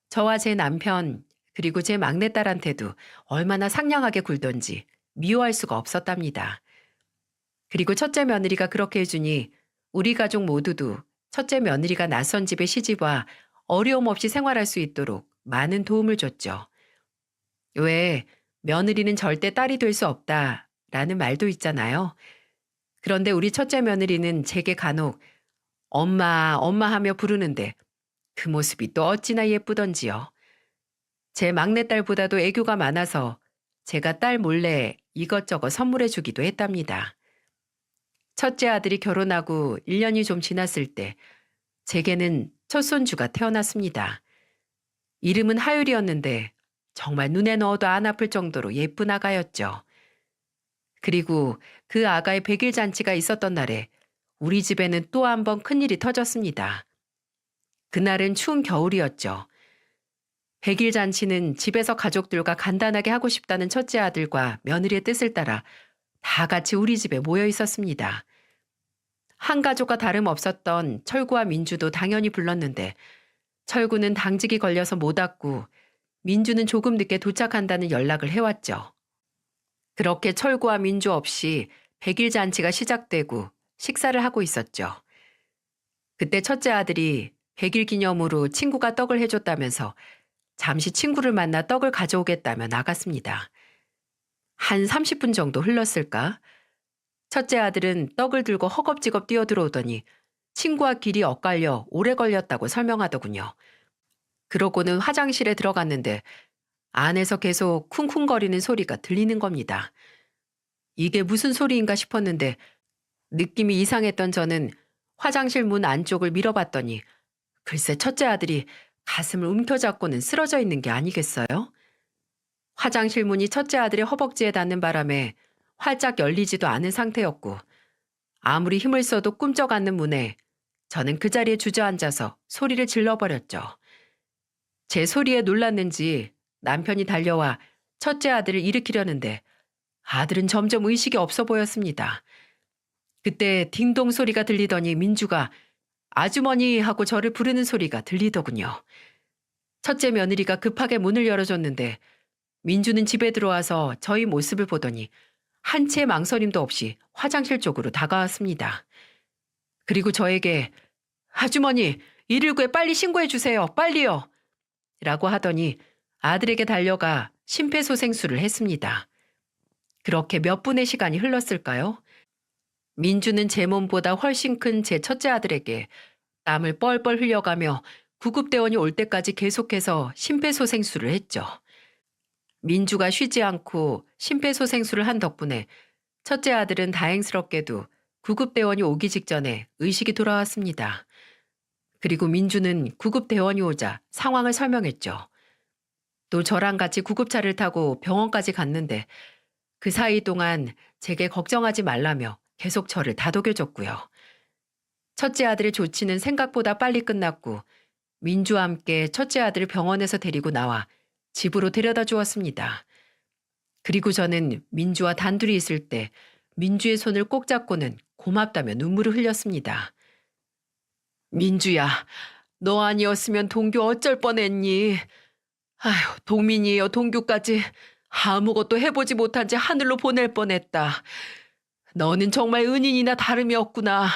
저와 제 남편 그리고 제 막내딸한테도 얼마나 상냥하게 굴던지 미워할 수가 없었답니다. 그리고 첫째 며느리가 그렇게 해주니 우리 가족 모두도 첫째 며느리가 낯선 집에 시집와 어려움 없이 생활할 수 있도록 많은 도움을 줬죠. 왜 며느리는 절대 딸이 될 수 없다라는 말도 있잖아요. 그런데 우리 첫째 며느리는 제게 간혹 엄마, 엄마 하며 부르는데 그 모습이 또 어찌나 예쁘던지요. 제 막내딸보다도 애교가 많아서 제가 딸 몰래 이것저것 선물해 주기도 했답니다. 첫째 아들이 결혼하고 1년이 좀 지났을 때 제게는 첫 손주가 태어났습니다. 이름은 하율이었는데 정말 눈에 넣어도 안 아플 정도로 예쁜 아가였죠. 그리고 그 아가의 100일 잔치가 있었던 날에 우리 집에는 또 한 번 큰일이 터졌습니다. 그날은 추운 겨울이었죠. 100일 잔치는 집에서 가족들과 간단하게 하고 싶다는 첫째 아들과 며느리의 뜻을 따라 다 같이 우리 집에 모여 있었습니다. 한 가족과 다름없었던 철구와 민주도 당연히 불렀는데 철구는 당직이 걸려서 못 왔고 민주는 조금 늦게 도착한다는 연락을 해왔죠. 그렇게 철구와 민주 없이 100일 잔치가 시작되고 식사를 하고 있었죠. 그때 첫째 아들이 100일 기념으로 친구가 떡을 해줬다면서 잠시 친구를 만나 떡을 가져오겠다며 나갔습니다. 한 30분 정도 흘렀을까? 첫째 아들은 떡을 들고 허겁지겁 뛰어들어오더니 친구와 길이 엇갈려 오래 걸렸다고 설명하더군요. 그러고는 화장실에 들어갔는데 안에서 계속 쿵쿵거리는 소리가 들리는 겁니다. 이게 무슨 소리인가 싶었는데 느낌이 이상했던 저는 화장실 문 안쪽을 밀어봤더니 글쎄 첫째 아들이 가슴을 움켜잡고는 쓰러져 있는 게 아니겠어요? 화장실 문이 첫째 아들의 허벅지에 닿는 바람에 활짝 열리지도 않은 상태였고 아무리 힘을 써도 꿈쩍 않는 문에 저는 그 자리에 주저앉아서 소리를 질러버렸죠. 제 소리에 놀랐는지 남편이 달려와 첫째 아들을 일으키려는데 아들은 점점 의식이 없어 보였습니다. 그때 딩동 소리가 들리더니 민주가 아주머니 하고 저를 부르는 소리가 들리더군요. 첫째 며느리가 급하게 문을 열어줬는데 민주는 집에 들어와서 저희 모습을 보더니 한 채의 망설임도 없이 화장실 쪽으로 다가왔습니다. 그리고 저에게 아주머니 119에 빨리 신고해 주세요. 빨리요. 라고 하더니 아들에게 달려가 심폐소생술을 했습니다. 그렇게 몇 분의 시간이 흘렀을까요? 민주는 제 몸보다 훨씬 큰 제 첫째 아들에게 땀을 뻘뻘 흘려가며 구급대원이 올 때까지 계속해서 심폐소생술을 했죠. 민주가 쉬지 않고 심폐소생술을 한 덕분에 첫째 아들은 다행스럽게도 구급대원이 오기 직전에 의식이 돌아왔습니다. 그리고 민주는 구급대원이 오자 상황을 설명했죠. 또 저랑 같이 구급차를 타고 병원까지 갔는데 그 사이 동안 제게 걱정하지 말라며 계속 저를 다독여줬고요. 첫째 아들의 조치는 생각보다 빨리 끝났고 민주와 함께 첫째 아들을 병원에서 데리고 나와 집으로 데려다 주었습니다. 그리고 저는 민주와 단둘이 있을 때 민주의 손을 꼭 잡고는 고맙다며 눈물을 흘렸습니다. 민주야, 너 아니었으면 동규 어쩔 뻔했니? 아휴, 동민이에요, 동규까지 아무것도 해보지 못한 채 하늘로 보낼 뻔했다. 너는 정말 은인이나 다름이 없구나.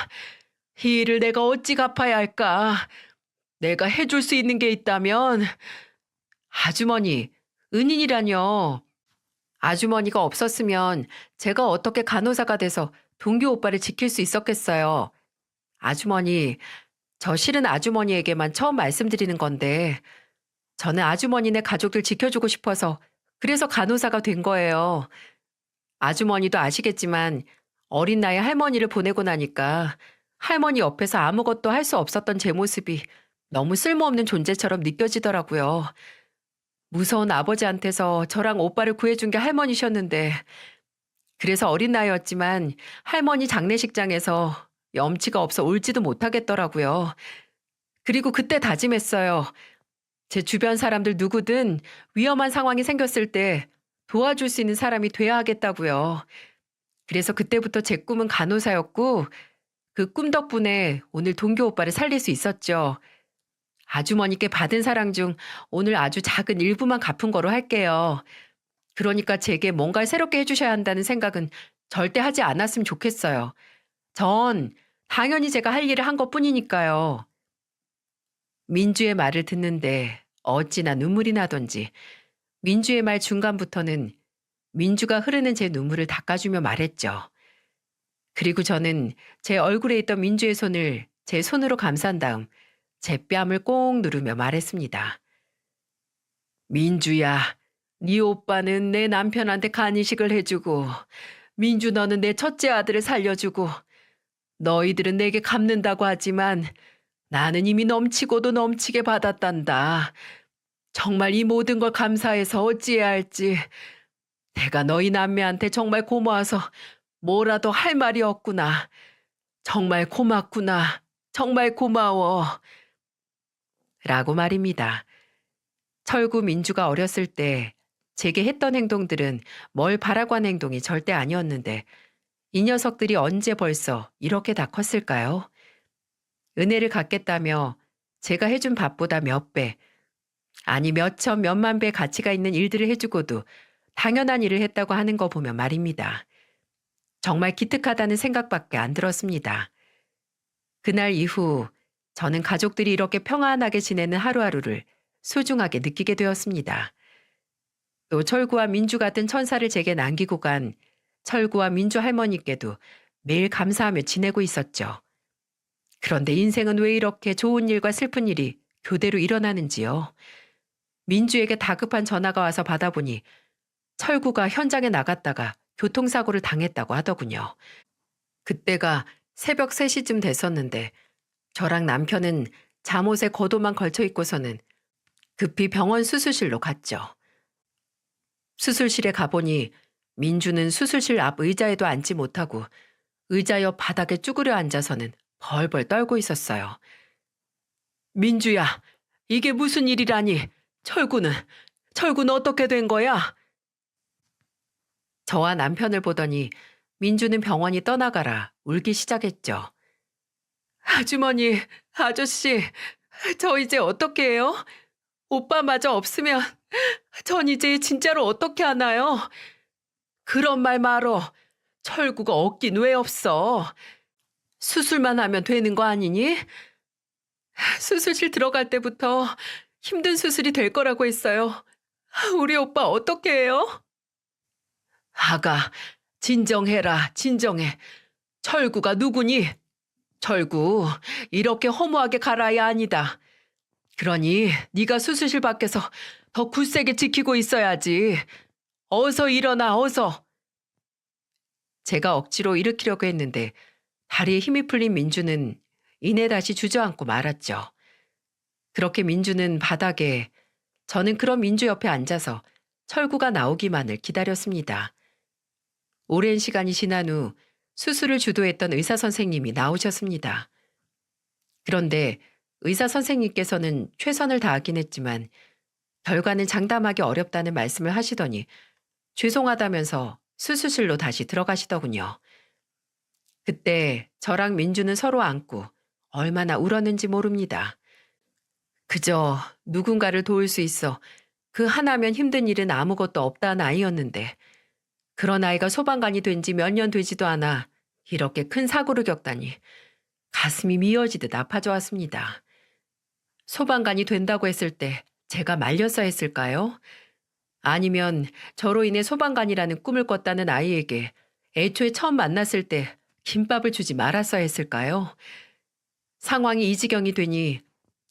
이 일을 내가 어찌 갚아야 할까? 내가 해줄 수 있는 게 있다면. 아주머니, 은인이라뇨. 아주머니가 없었으면 제가 어떻게 간호사가 돼서 동규 오빠를 지킬 수 있었겠어요. 아주머니, 저 실은 아주머니에게만 처음 말씀드리는 건데, 저는 아주머니네 가족들 지켜주고 싶어서 그래서 간호사가 된 거예요. 아주머니도 아시겠지만 어린 나이에 할머니를 보내고 나니까 할머니 옆에서 아무것도 할 수 없었던 제 모습이 너무 쓸모없는 존재처럼 느껴지더라고요. 무서운 아버지한테서 저랑 오빠를 구해준 게 할머니셨는데, 그래서 어린 나이였지만 할머니 장례식장에서 염치가 없어 울지도 못하겠더라고요. 그리고 그때 다짐했어요. 제 주변 사람들 누구든 위험한 상황이 생겼을 때 도와줄 수 있는 사람이 돼야 하겠다고요. 그래서 그때부터 제 꿈은 간호사였고, 그 꿈 덕분에 오늘 동규 오빠를 살릴 수 있었죠. 아주머니께 받은 사랑 중 오늘 아주 작은 일부만 갚은 거로 할게요. 그러니까 제게 뭔가를 새롭게 해주셔야 한다는 생각은 절대 하지 않았으면 좋겠어요. 전 당연히 제가 할 일을 한 것뿐이니까요. 민주의 말을 듣는데 어찌나 눈물이 나던지 민주의 말 중간부터는 민주가 흐르는 제 눈물을 닦아주며 말했죠. 그리고 저는 제 얼굴에 있던 민주의 손을 제 손으로 감싼 다음 제 뺨을 꼭 누르며 말했습니다. 민주야, 네 오빠는 내 남편한테 간이식을 해주고 민주 너는 내 첫째 아들을 살려주고 너희들은 내게 갚는다고 하지만 나는 이미 넘치고도 넘치게 받았단다. 정말 이 모든 걸 감사해서 어찌해야 할지. 내가 너희 남매한테 정말 고마워서 뭐라도 할 말이 없구나. 정말 고맙구나. 정말 고마워. 라고 말입니다. 철구 민주가 어렸을 때 제게 했던 행동들은 뭘 바라고 한 행동이 절대 아니었는데 이 녀석들이 언제 벌써 이렇게 다 컸을까요? 은혜를 갚겠다며 제가 해준 밥보다 몇 배, 아니 몇천 몇만 배 가치가 있는 일들을 해주고도 당연한 일을 했다고 하는 거 보면 말입니다. 정말 기특하다는 생각밖에 안 들었습니다. 그날 이후 저는 가족들이 이렇게 평안하게 지내는 하루하루를 소중하게 느끼게 되었습니다. 또 철구와 민주 같은 천사를 제게 남기고 간 철구와 민주 할머니께도 매일 감사하며 지내고 있었죠. 그런데 인생은 왜 이렇게 좋은 일과 슬픈 일이 교대로 일어나는지요. 민주에게 다급한 전화가 와서 받아보니 철구가 현장에 나갔다가 교통사고를 당했다고 하더군요. 그때가 새벽 3시쯤 됐었는데 저랑 남편은 잠옷에 겉옷만 걸쳐 입고서는 급히 병원 수술실로 갔죠. 수술실에 가보니 민주는 수술실 앞 의자에도 앉지 못하고 의자 옆 바닥에 쭈그려 앉아서는 벌벌 떨고 있었어요. 민주야, 이게 무슨 일이라니? 철구는 어떻게 된 거야? 저와 남편을 보더니 민주는 병원이 떠나가라 울기 시작했죠. 아주머니, 아저씨, 저 이제 어떻게 해요? 오빠마저 없으면 전 이제 진짜로 어떻게 하나요? 그런 말 말어. 철구가 없긴 왜 없어. 수술만 하면 되는 거 아니니? 수술실 들어갈 때부터 힘든 수술이 될 거라고 했어요. 우리 오빠 어떻게 해요? 아가, 진정해라, 진정해. 철구가 누구니? 철구, 이렇게 허무하게 갈아야 아니다. 그러니 네가 수술실 밖에서 더 굳세게 지키고 있어야지. 어서 일어나, 어서. 제가 억지로 일으키려고 했는데 다리에 힘이 풀린 민주는 이내 다시 주저앉고 말았죠. 그렇게 민주는 바닥에, 저는 그런 민주 옆에 앉아서 철구가 나오기만을 기다렸습니다. 오랜 시간이 지난 후 수술을 주도했던 의사 선생님이 나오셨습니다. 그런데 의사 선생님께서는 최선을 다하긴 했지만 결과는 장담하기 어렵다는 말씀을 하시더니 죄송하다면서 수술실로 다시 들어가시더군요. 그때 저랑 민주는 서로 안고 얼마나 울었는지 모릅니다. 그저 누군가를 도울 수 있어 그 하나면 힘든 일은 아무것도 없다는 아이였는데 그런 아이가 소방관이 된 지 몇 년 되지도 않아 이렇게 큰 사고를 겪다니 가슴이 미어지듯 아파져왔습니다. 소방관이 된다고 했을 때 제가 말렸어야 했을까요? 아니면 저로 인해 소방관이라는 꿈을 꿨다는 아이에게 애초에 처음 만났을 때 김밥을 주지 말았어야 했을까요? 상황이 이 지경이 되니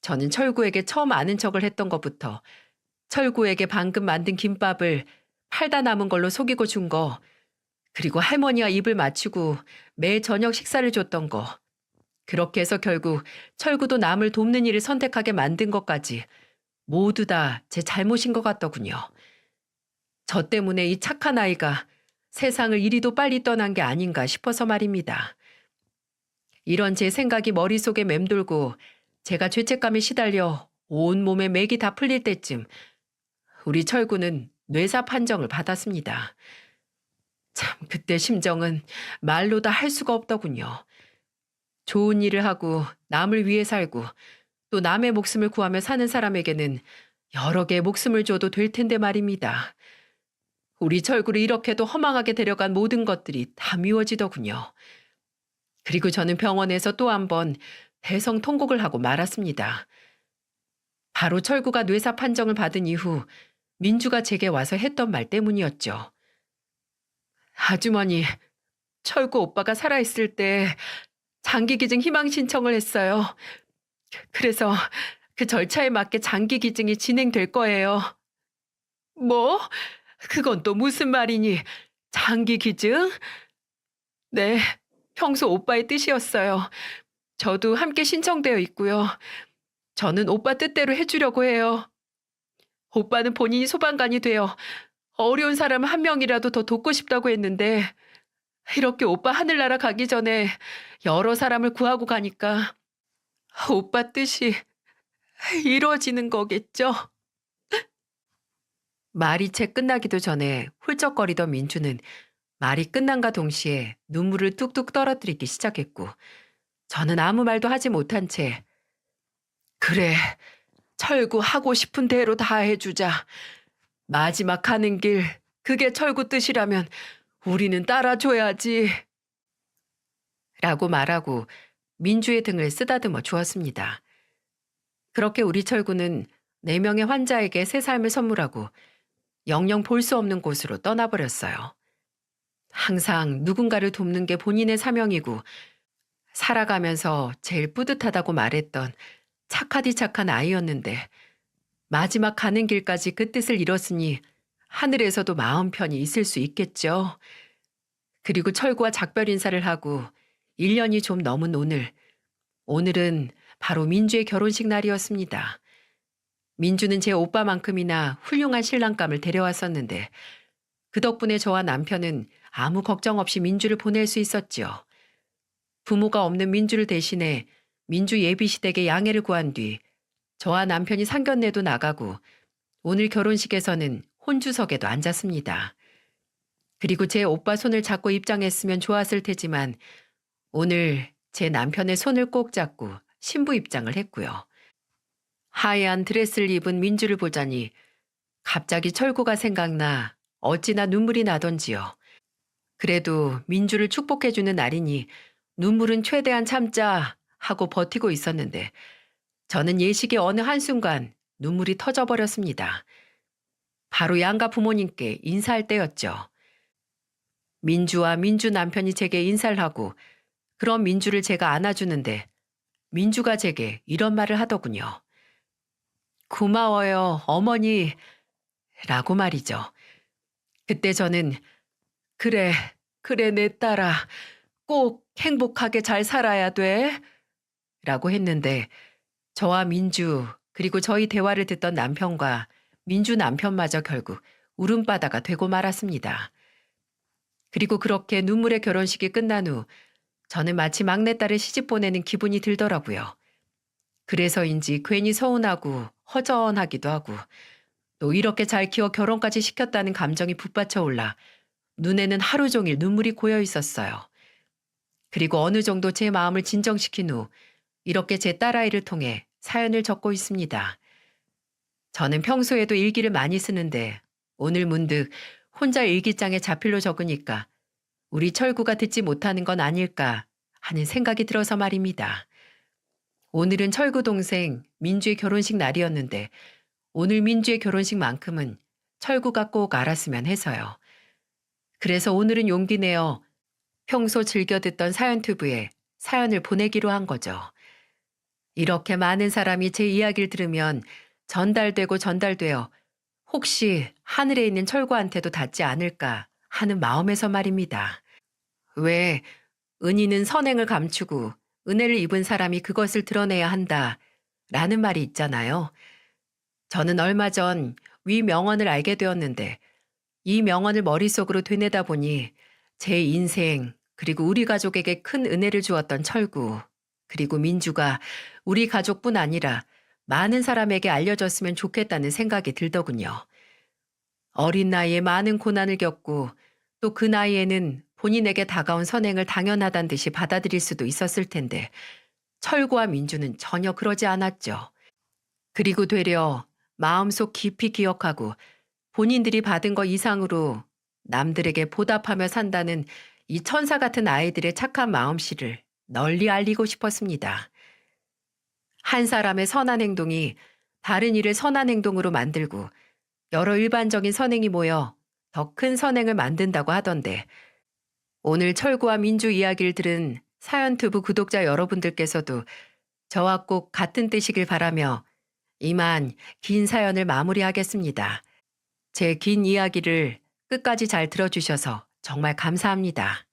저는 철구에게 처음 아는 척을 했던 것부터 철구에게 방금 만든 김밥을 팔다 남은 걸로 속이고 준 거, 그리고 할머니와 입을 맞추고 매 저녁 식사를 줬던 거, 그렇게 해서 결국 철구도 남을 돕는 일을 선택하게 만든 것까지 모두 다 제 잘못인 것 같더군요. 저 때문에 이 착한 아이가 세상을 이리도 빨리 떠난 게 아닌가 싶어서 말입니다. 이런 제 생각이 머릿속에 맴돌고 제가 죄책감에 시달려 온몸에 맥이 다 풀릴 때쯤 우리 철구는 뇌사 판정을 받았습니다. 참 그때 심정은 말로 다 할 수가 없더군요. 좋은 일을 하고 남을 위해 살고 또 남의 목숨을 구하며 사는 사람에게는 여러 개의 목숨을 줘도 될 텐데 말입니다. 우리 철구를 이렇게도 허망하게 데려간 모든 것들이 다 미워지더군요. 그리고 저는 병원에서 또 한 번 대성통곡을 하고 말았습니다. 바로 철구가 뇌사 판정을 받은 이후 민주가 제게 와서 했던 말 때문이었죠. 아주머니, 철구 오빠가 살아있을 때 장기기증 희망 신청을 했어요. 그래서 그 절차에 맞게 장기기증이 진행될 거예요. 뭐? 그건 또 무슨 말이니? 장기기증? 네, 평소 오빠의 뜻이었어요. 저도 함께 신청되어 있고요. 저는 오빠 뜻대로 해주려고 해요. 오빠는 본인이 소방관이 되어 어려운 사람 한 명이라도 더 돕고 싶다고 했는데 이렇게 오빠 하늘나라 가기 전에 여러 사람을 구하고 가니까 오빠 뜻이 이루어지는 거겠죠? 말이 채 끝나기도 전에 훌쩍거리던 민주는 말이 끝난과 동시에 눈물을 뚝뚝 떨어뜨리기 시작했고 저는 아무 말도 하지 못한 채 그래, 철구 하고 싶은 대로 다 해주자. 마지막 가는 길, 그게 철구 뜻이라면 우리는 따라줘야지. 라고 말하고 민주의 등을 쓰다듬어 주었습니다. 그렇게 우리 철구는 4명의 환자에게 새 삶을 선물하고 영영 볼 수 없는 곳으로 떠나버렸어요. 항상 누군가를 돕는 게 본인의 사명이고 살아가면서 제일 뿌듯하다고 말했던 착하디 착한 아이였는데 마지막 가는 길까지 그 뜻을 이뤘으니 하늘에서도 마음 편히 있을 수 있겠죠. 그리고 철구와 작별 인사를 하고 1년이 좀 넘은 오늘은 바로 민주의 결혼식 날이었습니다. 민주는 제 오빠만큼이나 훌륭한 신랑감을 데려왔었는데 그 덕분에 저와 남편은 아무 걱정 없이 민주를 보낼 수 있었죠. 부모가 없는 민주를 대신해 민주 예비시댁에 양해를 구한 뒤 저와 남편이 상견례도 나가고 오늘 결혼식에서는 혼주석에도 앉았습니다. 그리고 제 오빠 손을 잡고 입장했으면 좋았을 테지만 오늘 제 남편의 손을 꼭 잡고 신부 입장을 했고요. 하얀 드레스를 입은 민주를 보자니 갑자기 철구가 생각나 어찌나 눈물이 나던지요. 그래도 민주를 축복해주는 날이니 눈물은 최대한 참자 하고 버티고 있었는데 저는 예식의 어느 한순간 눈물이 터져버렸습니다. 바로 양가 부모님께 인사할 때였죠. 민주와 민주 남편이 제게 인사를 하고 그런 민주를 제가 안아주는데 민주가 제게 이런 말을 하더군요. 고마워요, 어머니. 라고 말이죠. 그때 저는 그래 내 딸아. 꼭 행복하게 잘 살아야 돼. 라고 했는데 저와 민주 그리고 저희 대화를 듣던 남편과 민주 남편마저 결국 울음바다가 되고 말았습니다. 그리고 그렇게 눈물의 결혼식이 끝난 후 저는 마치 막내딸을 시집 보내는 기분이 들더라고요. 그래서인지 괜히 서운하고 허전하기도 하고 또 이렇게 잘 키워 결혼까지 시켰다는 감정이 북받쳐 올라 눈에는 하루 종일 눈물이 고여 있었어요. 그리고 어느 정도 제 마음을 진정시킨 후 이렇게 제 딸아이를 통해 사연을 적고 있습니다. 저는 평소에도 일기를 많이 쓰는데 오늘 문득 혼자 일기장에 자필로 적으니까 우리 철구가 듣지 못하는 건 아닐까 하는 생각이 들어서 말입니다. 오늘은 철구 동생 민주의 결혼식 날이었는데 오늘 민주의 결혼식만큼은 철구가 꼭 알았으면 해서요. 그래서 오늘은 용기 내어 평소 즐겨 듣던 사연튜브에 사연을 보내기로 한 거죠. 이렇게 많은 사람이 제 이야기를 들으면 전달되고 전달되어 혹시 하늘에 있는 철구한테도 닿지 않을까 하는 마음에서 말입니다. 왜 은희는 선행을 감추고 은혜를 입은 사람이 그것을 드러내야 한다 라는 말이 있잖아요. 저는 얼마 전 위 명언을 알게 되었는데 이 명언을 머릿속으로 되뇌다 보니 제 인생 그리고 우리 가족에게 큰 은혜를 주었던 철구 그리고 민주가 우리 가족뿐 아니라 많은 사람에게 알려졌으면 좋겠다는 생각이 들더군요. 어린 나이에 많은 고난을 겪고 또 그 나이에는 본인에게 다가온 선행을 당연하단 듯이 받아들일 수도 있었을 텐데 철구와 민주는 전혀 그러지 않았죠. 그리고 되려 마음속 깊이 기억하고 본인들이 받은 것 이상으로 남들에게 보답하며 산다는 이 천사 같은 아이들의 착한 마음씨를 널리 알리고 싶었습니다. 한 사람의 선한 행동이 다른 일을 선한 행동으로 만들고 여러 일반적인 선행이 모여 더 큰 선행을 만든다고 하던데 오늘 철구와 민주 이야기를 들은 사연투브 구독자 여러분들께서도 저와 꼭 같은 뜻이길 바라며 이만 긴 사연을 마무리하겠습니다. 제 긴 이야기를 끝까지 잘 들어주셔서 정말 감사합니다.